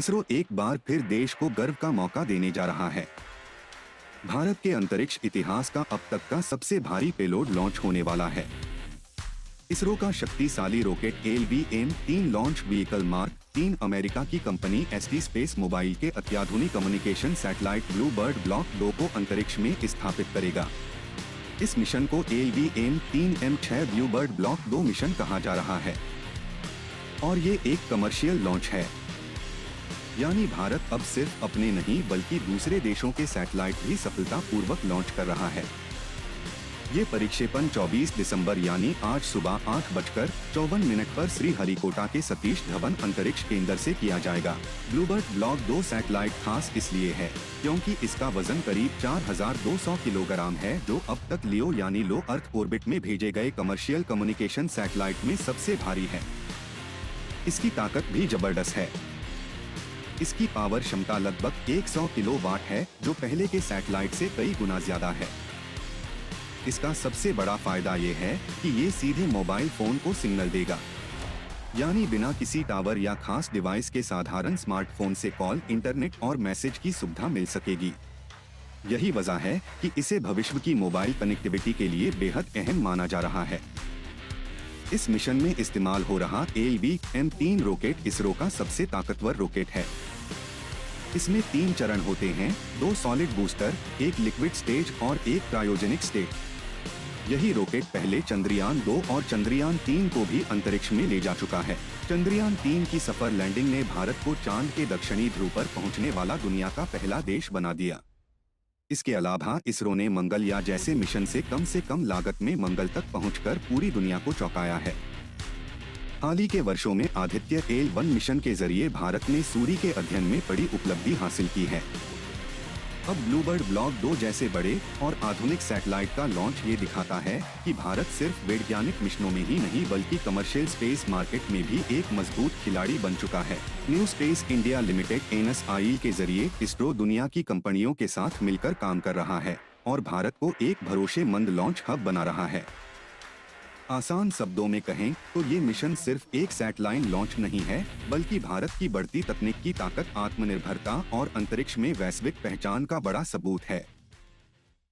इसरो एक बार फिर देश को गर्व का मौका देने जा रहा है। भारत के अंतरिक्ष इतिहास का अब तक का सबसे भारी पेलोड लॉन्च होने वाला है। इसरो का शक्तिशाली rocket LVM-3 launch vehicle mark 3 America की कंपनी ST स्पेस मोबाइल के अत्याधुनिक communication satellite blue bird block 2 को अंतरिक्ष में स्थापित करेगा। इस मिशन को LVM-3M6 blue bird block 2 mission कहा जा रहा है और ये एक कमर्शियल लॉन्च है, यानी भारत अब सिर्फ अपने नहीं बल्कि दूसरे देशों के सैटेलाइट भी सफलतापूर्वक लॉन्च कर रहा है। ये परिक्षेपण 24 दिसंबर यानी आज सुबह 8:54 पर श्रीहरिकोटा के सतीश धवन अंतरिक्ष केंद्र से किया जाएगा। ब्लूबर्ड ब्लॉक 2 सैटेलाइट खास इसलिए है क्योंकि इसका वजन करीब 4200 किलोग्राम है, जो अब तक लियो यानी लो अर्थ ऑर्बिट में भेजे गए कमर्शियल कम्युनिकेशन सैटेलाइट में सबसे भारी है। इसकी ताकत भी जबरदस्त है। इसकी पावर क्षमता लगभग 100 किलोवाट है, जो पहले के सैटेलाइट से कई गुना ज्यादा है। इसका सबसे बड़ा फायदा ये है कि ये सीधे मोबाइल फोन को सिग्नल देगा, यानी बिना किसी टावर या खास डिवाइस के साधारण स्मार्टफोन से कॉल, इंटरनेट और मैसेज की सुविधा मिल सकेगी। यही वजह है कि इसे भविष्य की मोबाइल कनेक्टिविटी के लिए बेहद अहम माना जा रहा है। इस मिशन में इस्तेमाल हो रहा LVM-3 रॉकेट इसरो का सबसे ताकतवर रॉकेट है। इसमें 3 चरण होते हैं, 2 सॉलिड बूस्टर, 1 लिक्विड स्टेज और 1 क्रायोजेनिक स्टेज। यही रॉकेट पहले चंद्रयान 2 और चंद्रयान 3 को भी अंतरिक्ष में ले जा चुका है। चंद्रयान 3 की सफल लैंडिंग ने भारत को चांद के दक्षिणी ध्रुव पर पहुंचने वाला दुनिया का पहला देश बना दिया। इसके अलावा इसरो ने मंगलयान जैसे मिशन से कम लागत में मंगल तक पहुंचकर पूरी दुनिया को चौंकाया है। हाल ही के वर्षों में आदित्य L1 मिशन के जरिए भारत ने सूर्य के अध्ययन में बड़ी उपलब्धि हासिल की है। अब ब्लूबर्ड ब्लॉक 2 जैसे बड़े और आधुनिक सैटेलाइट का लॉन्च ये दिखाता है कि भारत सिर्फ वैज्ञानिक मिशनों में ही नहीं बल्कि कमर्शियल स्पेस मार्केट में भी एक मजबूत खिलाड़ी बन चुका है। New space India limited NSIL के जरिए इसरो दुनिया की कंपनियों के साथ मिलकर काम कर रहा है और भारत को एक भरोसेमंद लॉन्च हब बना रहा है। आसान शब्दों में कहें तो ये मिशन सिर्फ एक सैटेलाइट लॉन्च नहीं है, बल्कि भारत की बढ़ती तकनीक की ताकत, आत्मनिर्भरता और अंतरिक्ष में वैश्विक पहचान का बड़ा सबूत है।